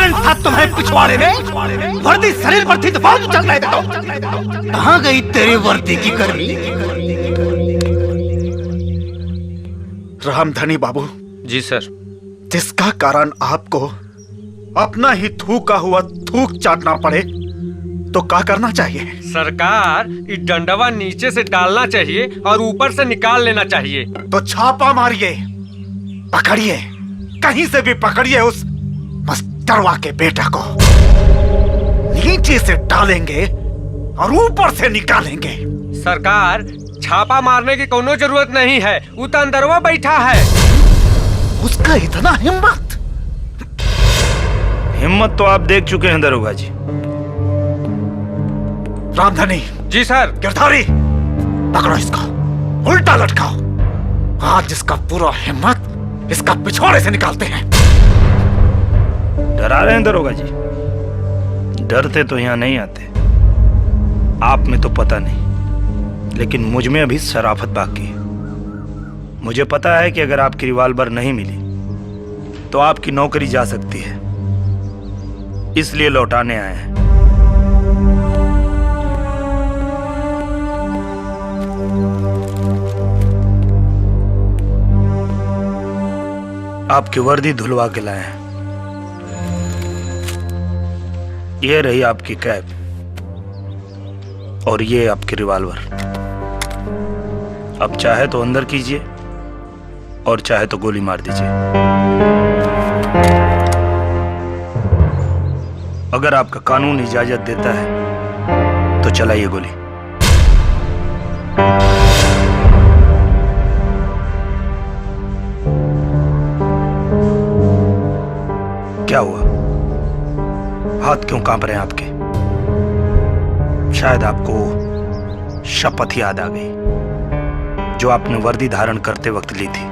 Current था तुम्हारे पिछवाड़े में? वर्दी शरीर पर थी तो बहुत चल रहे थे। कहाँ गई तेरी वर्दी की गर्मी? रामधनी बाबू। जी सर। जिसका कारण आपको अपना ही थूका हुआ थूक चाटना पड़े तो क्या करना चाहिए? सरकार, इस डंडवा नीचे से डालना चाहिए और ऊपर से निकाल लेना चाहिए। तो छापा मारिए, पकड़िए, कहीं से भी पकड़िए उस मस्तरवा के बेटा को। नीचे से डालेंगे और ऊपर से निकालेंगे। सरकार, छापा मारने की कोनो जरूरत नहीं है, वो तो अंदरवा बैठा है। उसका इतना हिम्मत? हिम्मत तो आप देख चुके हैं दरोगा जी। रामधनी। जी सर। गिरधारी, पकड़ो इसको, उल्टा लटकाओ। आज इसका पूरा हिम्मत इसका पिछवाड़े से निकालते हैं। डरा रहे हैं दरोगा जी? डरते तो यहाँ नहीं आते। आप में तो पता नहीं, लेकिन मुझ में अभी शराफत बाकी है। मुझे पता है कि अगर आपकी रिवॉल्वर नहीं मिली तो आपकी नौकरी जा सकती है, इसलिए लौटाने आए हैं। आपकी वर्दी धुलवा के लाए हैं। ये रही आपकी कैप और ये आपकी रिवॉल्वर। अब चाहे तो अंदर कीजिए और चाहे तो गोली मार दीजिए। अगर आपका कानून इजाजत देता है तो चलाइए गोली। क्या हुआ? हाथ क्यों कांप रहे हैं आपके? शायद आपको शपथ याद आ गई जो आपने वर्दी धारण करते वक्त ली थी।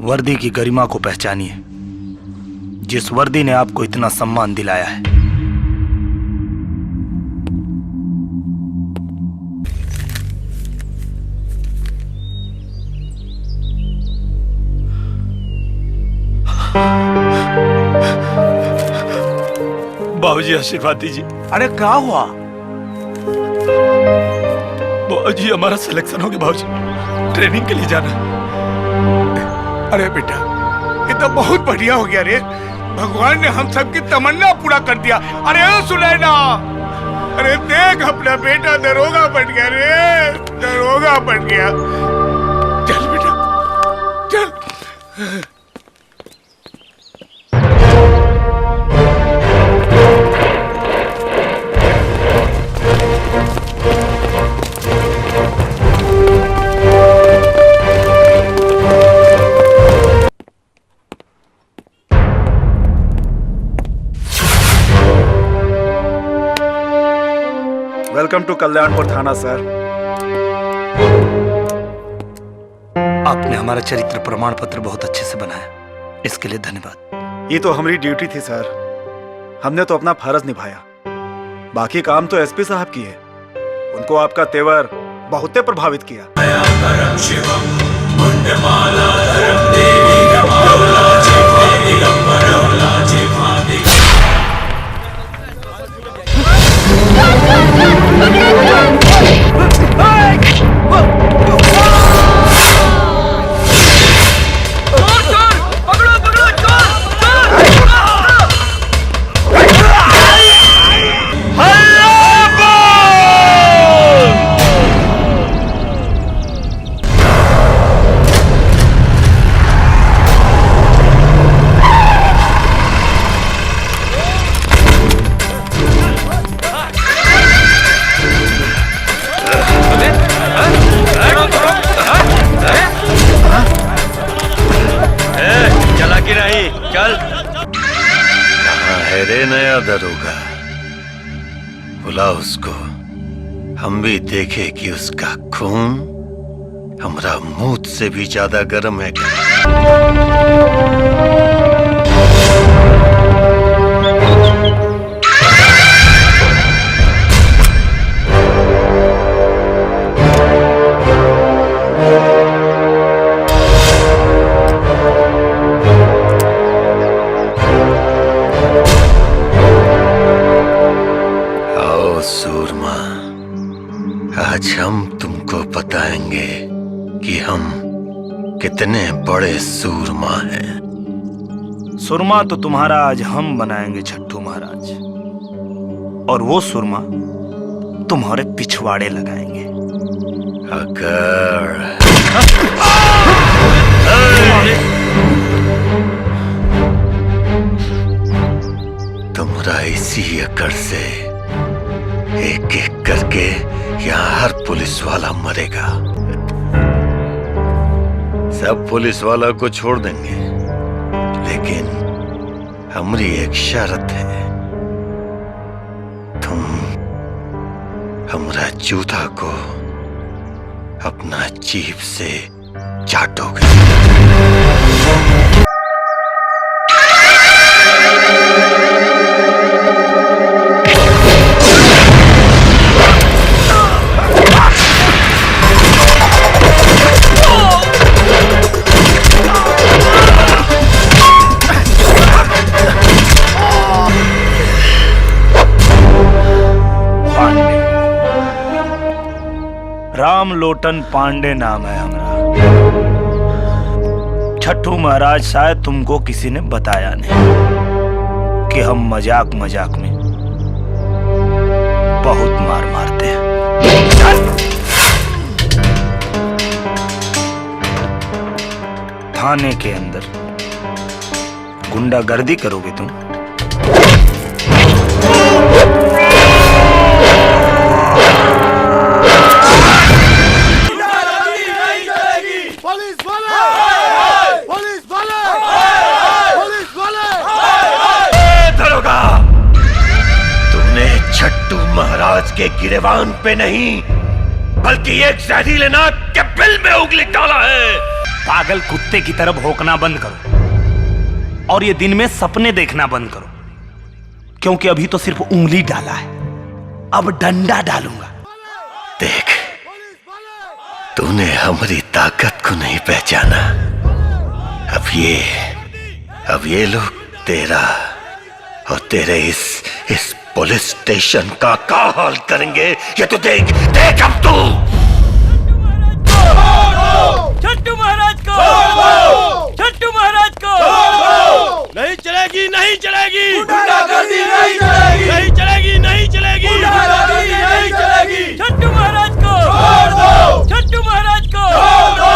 वर्दी की गरिमा को पहचानिए, जिस वर्दी ने आपको इतना सम्मान दिलाया है। बाबूजी आशीर्वाद दीजिए। अरे क्या हुआ? बाबूजी हमारा सिलेक्शन हो गया बाबूजी, ट्रेनिंग के लिए जाना। अरे बेटा, ये तो बहुत बढ़िया हो गया रे। भगवान ने हम सबकी तमन्ना पूरा कर दिया। अरे सुनैना, अरे देख अपना बेटा दरोगा बन गया रे, दरोगा बन गया। चल बेटा चल। वेलकम टू कल्याणपुर थाना सर। आपने हमारा चरित्र प्रमाण पत्र बहुत अच्छे से बनाया, इसके लिए धन्यवाद। ये तो हमारी ड्यूटी थी सर, हमने तो अपना फर्ज निभाया। बाकी काम तो एसपी साहब की है, उनको आपका तेवर बहुत प्रभावित किया। दरोगा, बुला उसको, हम भी देखे कि उसका खून हमारा मुंह से भी ज्यादा गर्म है क्या? कितने बड़े सूरमा हैं। सुरमा तो तुम्हारा आज हम बनाएंगे छट्टू महाराज, और वो सुरमा तुम्हारे पिछवाड़े लगाएंगे। अगर तुम्हारा इसी अकड़ से एक एक करके यहाँ हर पुलिस वाला मरेगा। सब पुलिस वाला को छोड़ देंगे, लेकिन हमारी एक शर्त है, तुम हमारा जूता को अपना जीभ से चाटोगे। राम लोटन पांडे नाम है हमारा। छट्टू महाराज, शायद तुमको किसी ने बताया नहीं कि हम मजाक मजाक में बहुत मार मारते हैं। थाने के अंदर गुंडागर्दी करोगे तुम? छट्टू महाराज के गिरेबान पे नहीं, बल्कि एक जहरीले नाग के बिल में उंगली डाला है। पागल कुत्ते की तरह भौंकना बंद करो और ये दिन में सपने देखना बंद करो, क्योंकि अभी तो सिर्फ उंगली डाला है, अब डंडा डालूंगा। देख, तूने हमारी ताकत को नहीं पहचाना। अब ये लोग तेरा और तेरे इस पुलिस स्टेशन का क्या हाल करेंगे, ये तो देख अब तू। छट्टू महाराज को, छट्टू महाराज को नहीं चलेगी, नहीं चलेगी, गुंडागर्दी नहीं चलेगी, नहीं चलेगी, नहीं चलेगी, गुंडागर्दी नहीं चलेगी। छट्टू महाराज को छोड़ दो, छट्टू महाराज को छोड़ दो,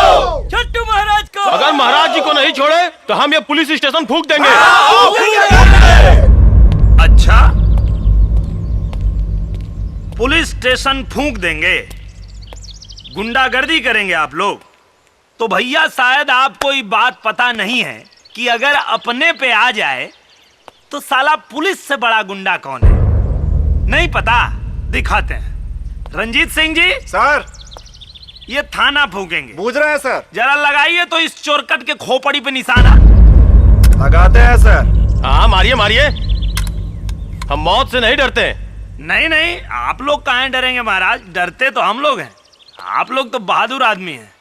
छट्टू महाराज को। अगर महाराज जी को नहीं छोड़े तो हम ये पुलिस स्टेशन फूंक देंगे। अच्छा, पुलिस स्टेशन फूंक देंगे, गुंडागर्दी करेंगे आप लोग? तो भैया, शायद आपको ये बात पता नहीं है कि अगर अपने पे आ जाए तो साला पुलिस से बड़ा गुंडा कौन है। नहीं पता? दिखाते हैं। रंजीत सिंह जी सर, ये थाना फूकेंगे। बूझ रहे हैं सर। जरा लगाइए तो इस चोरकट के खोपड़ी पे निशाना। लगाते हैं सर। हाँ, मारिए मारिए, हम मौत से नहीं डरते। नहीं नहीं, आप लोग कहाँ डरेंगे महाराज, डरते तो हम लोग हैं। आप लोग तो बहादुर आदमी हैं।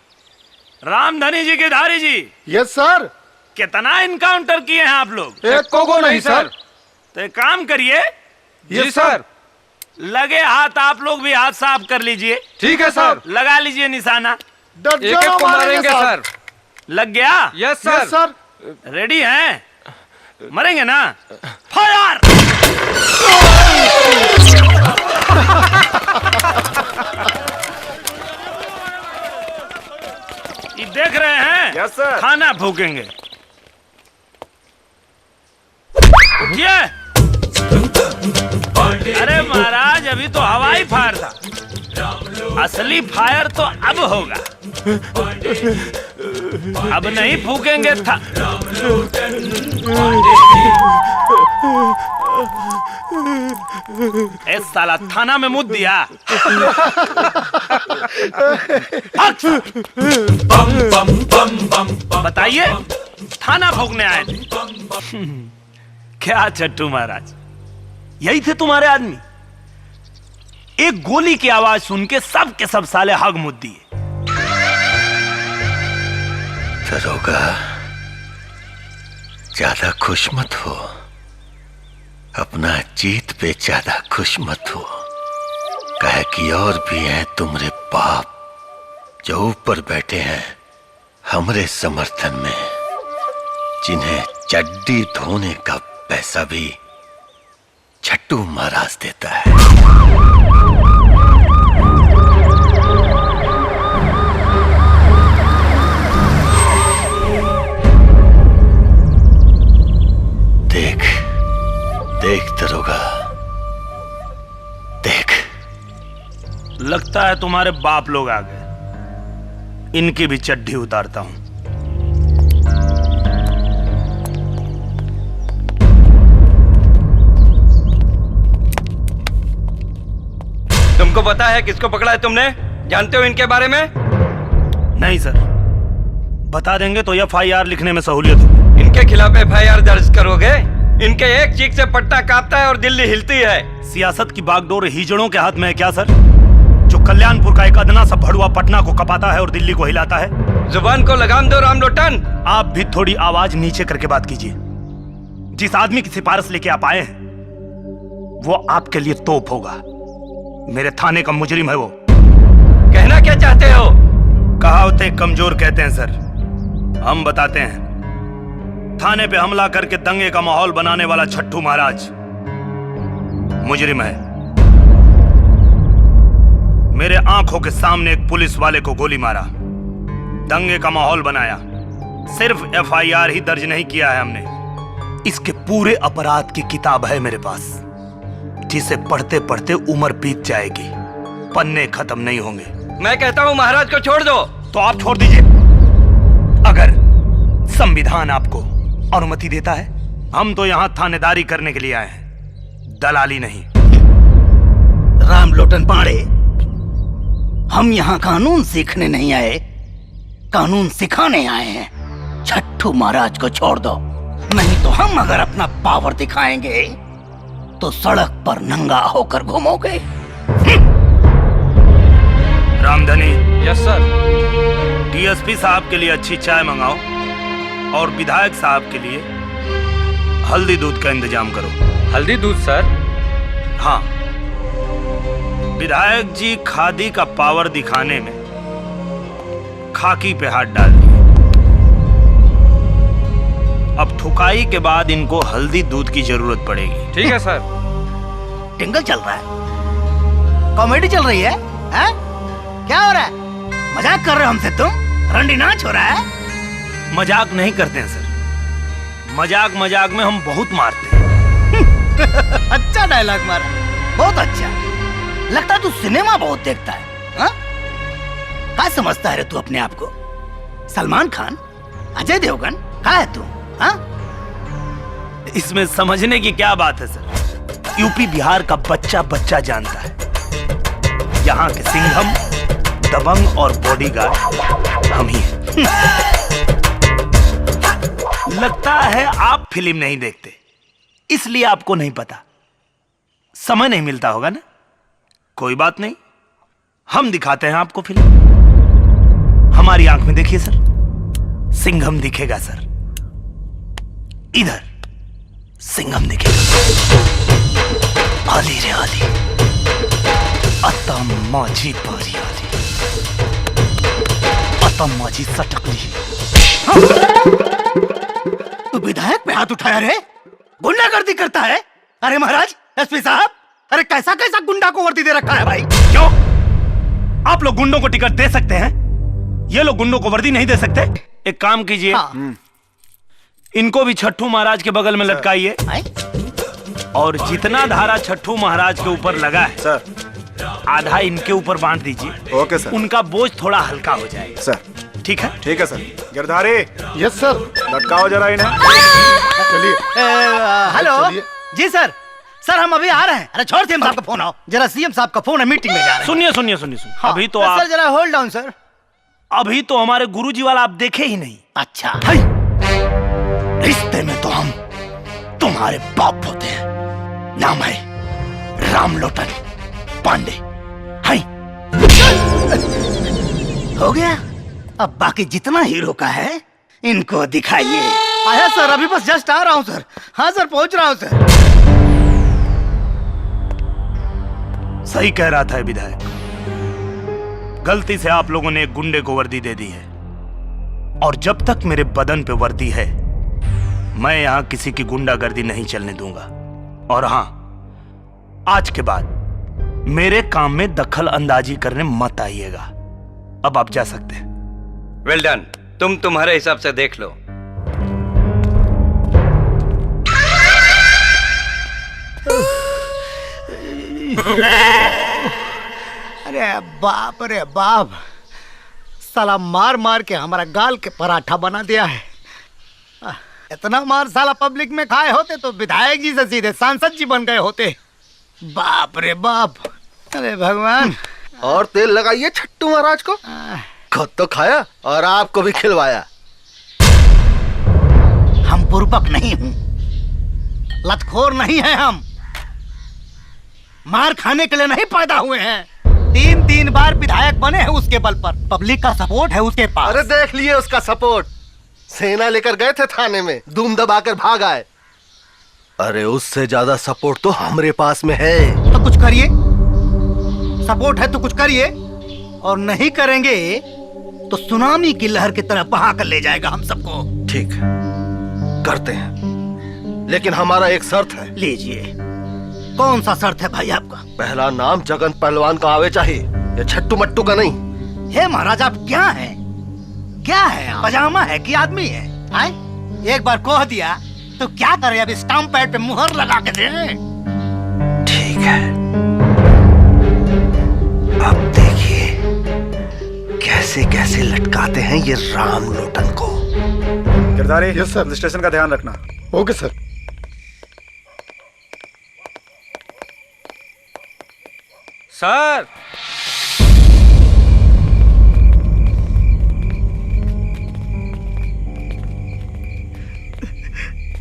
रामधनी जी के धारी जी। Yes sir. कितना इनकाउंटर किए हैं आप लोग? एक को नहीं सर। तो एक काम करिए। जी सर। लगे हाथ आप लोग भी हाथ साफ कर लीजिए। ठीक है सर। लगा लीजिए निशाना। एक एक को मारेंगे सर। लग गया? Yes sir. रेडी हैं? मरेंगे ना? फायर! ये देख रहे हैं? Yes sir. खाना फूकेंगे। ये अरे महाराज, अभी तो हवाई फायर था, असली फायर तो अब होगा। अब नहीं फूकेंगे था। ए साला, थाना में मुद्द दिया। बताइए, थाना फूकने आए थे? क्या छट्टू महाराज, यही थे तुम्हारे आदमी? एक गोली की आवाज सुन के सब के सब साले हग मुद्द दिए। दरोगा, ज्यादा खुश मत हो, अपना जीत पे ज्यादा खुश मत हो। कहे कि और भी हैं तुम्हारे बाप जो ऊपर बैठे हैं, हमरे समर्थन में जिन्हें चड्डी धोने का पैसा भी छट्टू महाराज देता है। देख देख दरोगा, देख। लगता है तुम्हारे बाप लोग आ गए। इनकी भी चड्डी उतारता हूं। तुमको पता है किसको पकड़ा है तुमने? जानते हो इनके बारे में? नहीं सर, बता देंगे तो FIR लिखने में सहूलियत होगी। इनके खिलाफ FIR दर्ज करोगे? इनके एक चीख से पट्टा कांपता है और दिल्ली हिलती है। सियासत की बागडोर हिजड़ों के हाथ में है क्या सर, जो कल्याणपुर का एक अदना सा भड़ुआ पटना को कपाता है और दिल्ली को हिलाता है? जुबान को लगाम दो राम लोटन। आप भी थोड़ी आवाज नीचे करके बात कीजिए। जिस आदमी की सिफारिश लेके आप आए हैं वो आपके लिए तोप होगा। मेरे थाने का मुजरिम है वो। कहना क्या चाहते हो? कहावतें कमजोर कहते हैं सर, हम बताते हैं। थाने पे हमला करके दंगे का माहौल बनाने वाला छट्टू महाराज मुजरिम है। मेरे आंखों के सामने एक पुलिस वाले को गोली मारा, दंगे का माहौल बनाया। सिर्फ FIR ही दर्ज नहीं किया है हमने, इसके पूरे अपराध की किताब है मेरे पास, जिसे पढ़ते पढ़ते उम्र बीत जाएगी, पन्ने खत्म नहीं होंगे। मैं कहता हूँ महाराज को छोड़ दो। तो आप छोड़ दीजिए, अगर संविधान आपको अनुमति देता है। हम तो यहां थानेदारी करने के लिए आए हैं, दलाली नहीं। राम लोटन पांडे, हम यहाँ कानून सीखने नहीं आए, कानून सिखाने आए हैं। छट्टू महाराज को छोड़ दो, नहीं तो हम अगर अपना पावर दिखाएंगे तो सड़क पर नंगा होकर घूमोगे। Ramdhani, yes sir. DSP साहब के लिए अच्छी चाय मंगाओ और विधायक साहब के लिए हल्दी दूध का इंतजाम करो। हल्दी दूध सर? हाँ, विधायक जी खादी का पावर दिखाने में खाकी पे हाथ डाल दिए। अब ठुकाई के बाद इनको हल्दी दूध की जरूरत पड़ेगी। ठीक है सर। टिंगल चल रहा है, कॉमेडी चल रही है, हैं? क्या हो रहा है? मजाक कर रहे हो हमसे तुम? रंडी नाच हो रहा है? मजाक नहीं करते हैं सर, मजाक मजाक में हम बहुत मारते हैं। अच्छा डायलॉग मारा, बहुत अच्छा। लगता है तू सिनेमा बहुत देखता है, हाँ? क्या समझता है रे तू अपने आप को? सलमान खान, अजय देवगन, क्या है तू, हाँ? इसमें समझने की क्या बात है सर, यूपी बिहार का बच्चा बच्चा जानता है। यहाँ के सिंघम, दबंग और बॉडीगार्ड हम ही हैं। लगता है आप फिल्म नहीं देखते, इसलिए आपको नहीं पता। समय नहीं मिलता होगा ना? कोई बात नहीं, हम दिखाते हैं आपको फिल्म। हमारी आंख में देखिए सर, सिंघम दिखेगा सर। इधर सिंघम दिखेगा। आली रे आली, अत्ता माझी बारी आली, अत्ता माझी सटकली। तू विधायक पे हाथ उठाया रे? गुंडागर्दी करता है? अरे महाराज, SP साहब, अरे कैसा कैसा गुंडा को वर्दी दे रखा है भाई? क्यों? आप लोग गुंडों को टिकट दे सकते हैं, ये लोग गुंडों को वर्दी नहीं दे सकते? एक काम कीजिए, हाँ। इनको भी छट्टू महाराज के बगल में लटकाइए और जितना धारा छट्टू महाराज के ऊपर लगा है सर, आधा इनके ऊपर बांट दीजिए। Okay sir. उनका बोझ थोड़ा हल्का हो जाएगा सर, ठीक है? ठीक है सर। Girdhari, yes sir. लटकाओ जरा इन्हें। चलिए। हेलो चलिए। जी सर, सर हम अभी आ रहे हैं। अरे छोड़ CM साहब का फोन, आओ जरा, CM साहब का फोन है, मीटिंग में जा रहे हैं। सुनिए सुनिए सुनिए सुनिए, हाँ, अभी तो सर आप, जरा होल्ड डाउन सर। अभी तो हमारे गुरुजी वाला आप देखे ही नहीं। अच्छा, रिश्ते में तो हम तुम्हारे बाप होते हैं। नाम है राम लोटन पांडे। हाय, हो गया। अब बाकी जितना हीरो का है इनको दिखाइए। आया सर, अभी बस जस्ट आ रहा हूँ सर। हाँ सर, पहुंच रहा हूँ सर। सही कह रहा था विधायक, गलती से आप लोगों ने एक गुंडे को वर्दी दे दी है। और जब तक मेरे बदन पे वर्दी है मैं यहां किसी की गुंडागर्दी नहीं चलने दूंगा। और हां, आज के बाद मेरे काम में दखल अंदाजी करने मत आइएगा। अब आप जा सकते हैं। Well done. तुम तुम्हारे हिसाब से देख लो। अरे बाप, साला मार मार के हमारा गाल के पराठा बना दिया है। इतना मार साला पब्लिक में खाए होते तो विधायक जी से सीधे सांसद जी बन गए होते। बाप रे बाप, अरे भगवान। और तेल लगाइए छट्टू महाराज को। खुद तो खाया और आपको भी खिलवाया। हम बुर्बक नहीं हूं, लतखोर नहीं है हम। मार खाने के लिए नहीं पैदा हुए हैं। 3 बार विधायक बने हैं उसके बल पर। पब्लिक का सपोर्ट है उसके पास। अरे देख लिए उसका सपोर्ट। सेना लेकर गए थे थाने में, धूम दबाकर भाग आए। अरे उससे ज्यादा सपोर्ट तो हमारे पास में है। तो कुछ करिए। सपोर्ट है तो कुछ करिए, और नहीं करेंगे तो सुनामी की लहर की तरह बहा कर ले जाएगा हम सबको। ठीक है, करते हैं, लेकिन हमारा एक शर्त है। लीजिए। कौन सा शर्त है भाई आपका? पहला नाम जगन पहलवान का आवे चाहिए, ये छट्टू मट्टू का नहीं। हे महाराज, आप क्या हैं? क्या है? पजामा है कि आदमी है? आए? एक बार कह दिया तो क्या करें? अब स्टाम्प पैड पे मुहर लगा के दे। ठीक है, अब देखिए कैसे कैसे लटकाते हैं ये राम लोटन को। गिरधारी, यस सर, स्टेशन का ध्यान रखना। Okay sir. सर,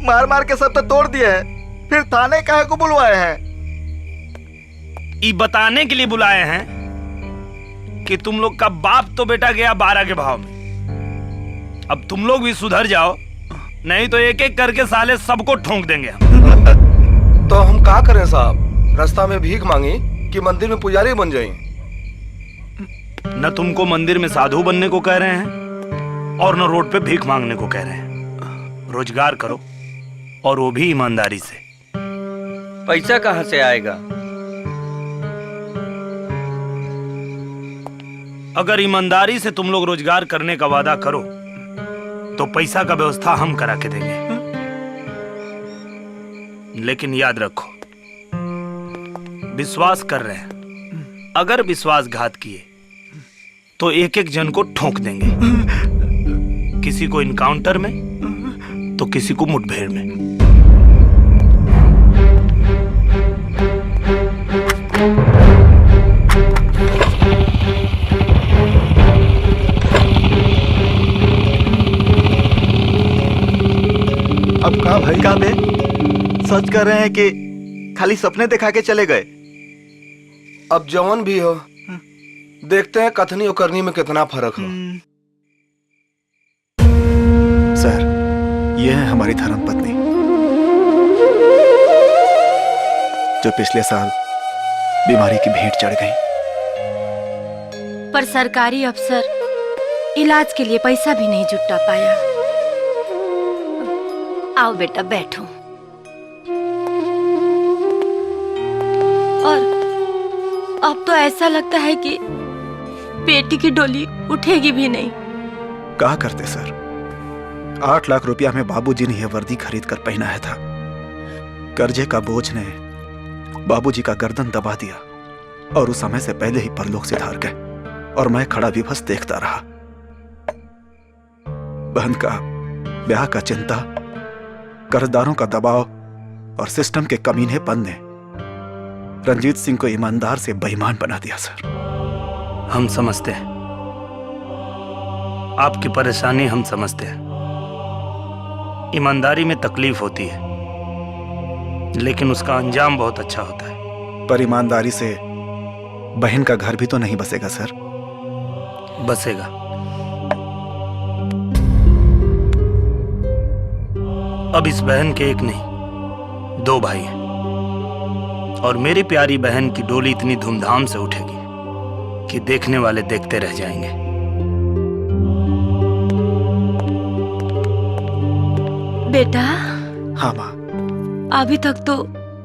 मार मार के सब तो तोड़ दिए हैं, फिर थाने काहे को बुलवाए हैं? ये बताने के लिए बुलाए हैं कि तुम लोग का बाप तो बेटा गया 12 के भाव में। अब तुम लोग भी सुधर जाओ, नहीं तो एक एक करके साले सबको ठोंक देंगे हम। तो हम क्या करें साहब? रास्ता में भीख मांगी कि मंदिर में पुजारी बन जाएं? न तुमको मंदिर में साधु बनने को कह रहे हैं और न रोड पे भीख मांगने को कह रहे हैं। रोजगार करो, और वो भी ईमानदारी से। पैसा कहाँ से आएगा? अगर ईमानदारी से तुम लोग रोजगार करने का वादा करो तो पैसा का व्यवस्था हम करा के देंगे। लेकिन याद रखो, विश्वास कर रहे हैं, अगर विश्वासघात किए तो एक एक जन को ठोक देंगे। किसी को इनकाउंटर में तो किसी को मुठभेड़ में। अब कहा भाई? का बे? सच कर रहे हैं कि खाली सपने दिखा के चले गए? अब जवान भी हो, देखते हैं कथनी और करनी में कितना फर्क हो। सर, ये है हमारी धर्मपत्नी, जो पिछले साल बीमारी की भेंट चढ़ गई। पर सरकारी अफसर इलाज के लिए पैसा भी नहीं जुटा पाया। आओ बेटा, बैठो। और अब तो ऐसा लगता है कि बेटी की डोली उठेगी भी नहीं। कहा करते सर, 8 लाख रुपया में बाबूजी ने यह वर्दी खरीद कर पहनाया था। कर्जे का बोझ ने बाबूजी का गर्दन दबा दिया और उस समय से पहले ही परलोक से धार गए, और मैं खड़ा विवश देखता रहा। बहन का ब्याह का चिंता, कर्जदारों का दबाव और सिस्टम के कमीनेपन ने रंजीत सिंह को ईमानदार से बेईमान बना दिया सर। हम समझते हैं आपकी परेशानी, हम समझते हैं। ईमानदारी में तकलीफ होती है, लेकिन उसका अंजाम बहुत अच्छा होता है। पर ईमानदारी से बहन का घर भी तो नहीं बसेगा सर। बसेगा। अब इस बहन के एक नहीं 2 भाई हैं, और मेरी प्यारी बहन की डोली इतनी धूमधाम से उठेगी कि देखने वाले देखते रह जाएंगे। बेटा। हाँ माँ। अभी तक तो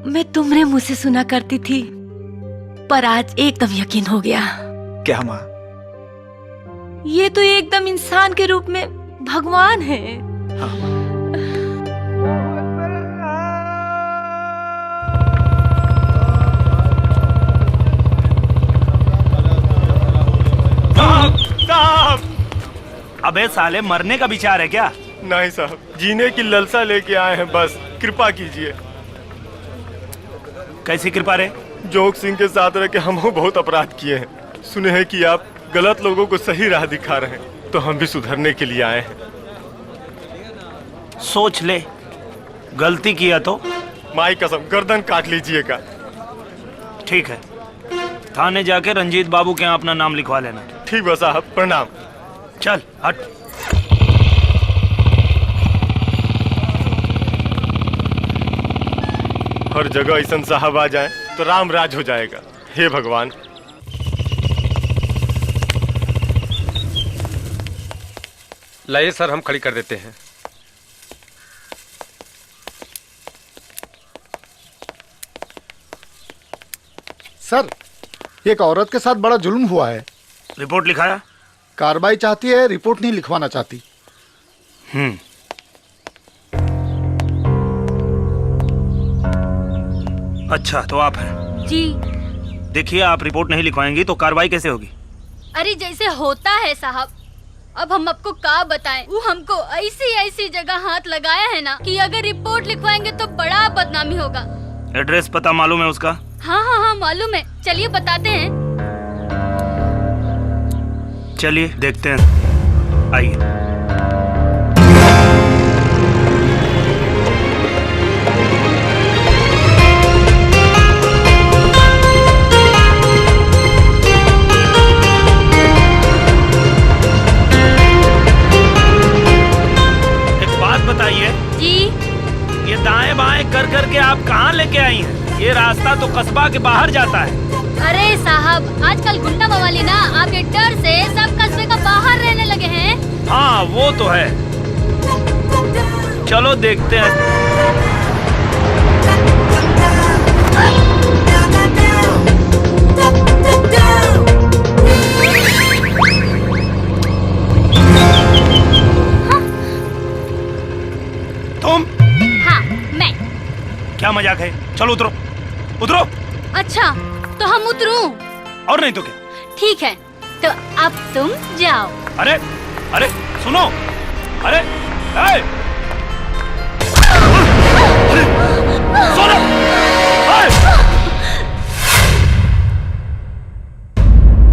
मैं तुम्हारे मुंह से सुना करती थी, पर आज एकदम यकीन हो गया। क्या माँ? ये तो एकदम इंसान के रूप में भगवान है। हाँ माँ। साहब! अबे साले, मरने का विचार है क्या? नहीं साहब, जीने की ललसा लेके आए हैं, बस कृपा कीजिए। कैसी कृपा रे? जोग सिंह के साथ रह के हम बहुत अपराध किए हैं। सुने हैं कि आप गलत लोगों को सही राह दिखा रहे हैं, तो हम भी सुधरने के लिए आए हैं। सोच ले, गलती किया तो माई कसम गर्दन काट लीजिएगा। ठीक है, थाने जाके रंजीत बाबू के यहाँ अपना नाम लिखवा लेना। ठीक है साहब, प्रणाम। चल हट। हर जगह ऐसा साहब आ जाए तो राम राज हो जाएगा। हे भगवान। लाइए सर, हम खड़ी कर देते हैं। सर, एक औरत के साथ बड़ा जुल्म हुआ है। रिपोर्ट लिखाया? कार्रवाई चाहती है, रिपोर्ट नहीं लिखवाना चाहती। अच्छा, तो आप हैं? जी। देखिए, आप रिपोर्ट नहीं लिखवाएंगी तो कार्रवाई कैसे होगी? अरे जैसे होता है साहब, अब हम आपको क्या बताएं। वो हमको ऐसी ऐसी जगह हाथ लगाया है ना कि अगर रिपोर्ट लिखवाएंगे तो बड़ा बदनामी होगा। एड्रेस पता मालूम है उसका? हाँ हाँ हाँ मालूम है, चलिए बताते हैं। चलिए देखते हैं, आइए। एक बात बताइए जी, ये दाएं बाएं कर करके आप कहाँ लेके आई हैं? ये रास्ता तो कस्बा के बाहर जाता है। अरे साहब, आजकल गुंडा बवाली ना आपके डर से सब कस्बे का बाहर रहने लगे हैं। हाँ वो तो है, चलो देखते हैं। तुम? हाँ मैं। क्या मजाक है? चलो उतरो, उतरो। अच्छा तो हम उतरूं? और नहीं तो क्या? ठीक है, तो अब तुम जाओ। अरे अरे सुनो, अरे सुनो,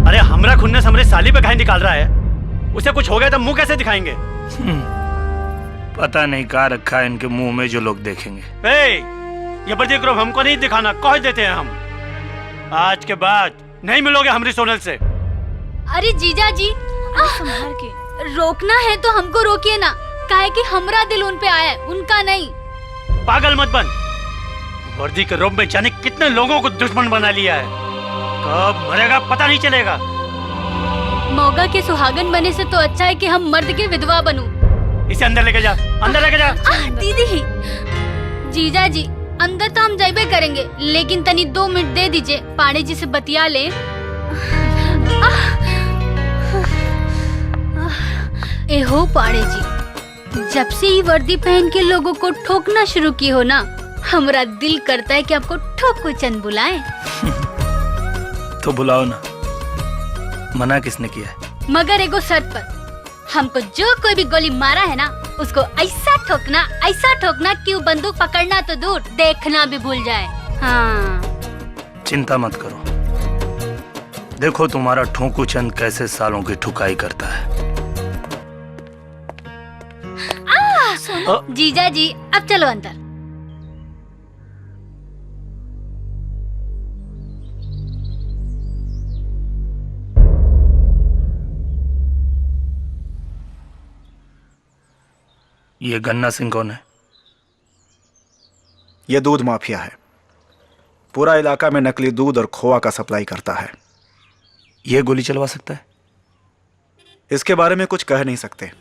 अरे हमरा खुन्नस हमरे साली पे घाई निकाल रहा है। उसे कुछ हो गया तो मुंह कैसे दिखाएंगे? पता नहीं कहाँ रखा है इनके मुंह में जो लोग देखेंगे। ये बर्दी ग्रुप हमको नहीं दिखाना, कह देते हैं हम। आज के बाद नहीं मिलोगे हमरी सोनल से। अरे जीजा जी, संभाल के रोकना है तो हमको रोकिए ना, काहे कि हमरा दिल उन पे आया है, उनका नहीं। पागल मत बन। वर्दी के रूप में जाने कितने लोगों को दुश्मन बना लिया है। कब मरेगा पता नहीं चलेगा। मौगा के सुहागन बने से तो अच्छा है कि हम मर्द के विधवा बनूं। इसे अंदर लेके जा, अंदर लेके जा। दीदी, जीजा जी अंदर तो हम जाइबे करेंगे, लेकिन तनी 2 मिनट दे दीजिए, पाड़े जी से बतिया ले। एहो पाड़े जी, जब से ये वर्दी पहन के लोगों को ठोकना शुरू की हो ना, हमारा दिल करता है कि आपको ठोको चंद बुलाएं। तो बुलाओ ना, मना किसने किया है? मगर एगो शर्त पर, हमको जो कोई भी गोली मारा है ना, उसको ऐसा ठोकना कि वो बंदूक पकड़ना तो दूर, देखना भी भूल जाए। हाँ। चिंता मत करो, देखो तुम्हारा ठोकू चंद कैसे सालों की ठुकाई करता है। जीजा जी अब चलो अंदर। ये गन्ना सिंह कौन है? ये दूध माफिया है, पूरा इलाका में नकली दूध और खोआ का सप्लाई करता है। ये गोली चलवा सकता है? इसके बारे में कुछ कह नहीं सकते।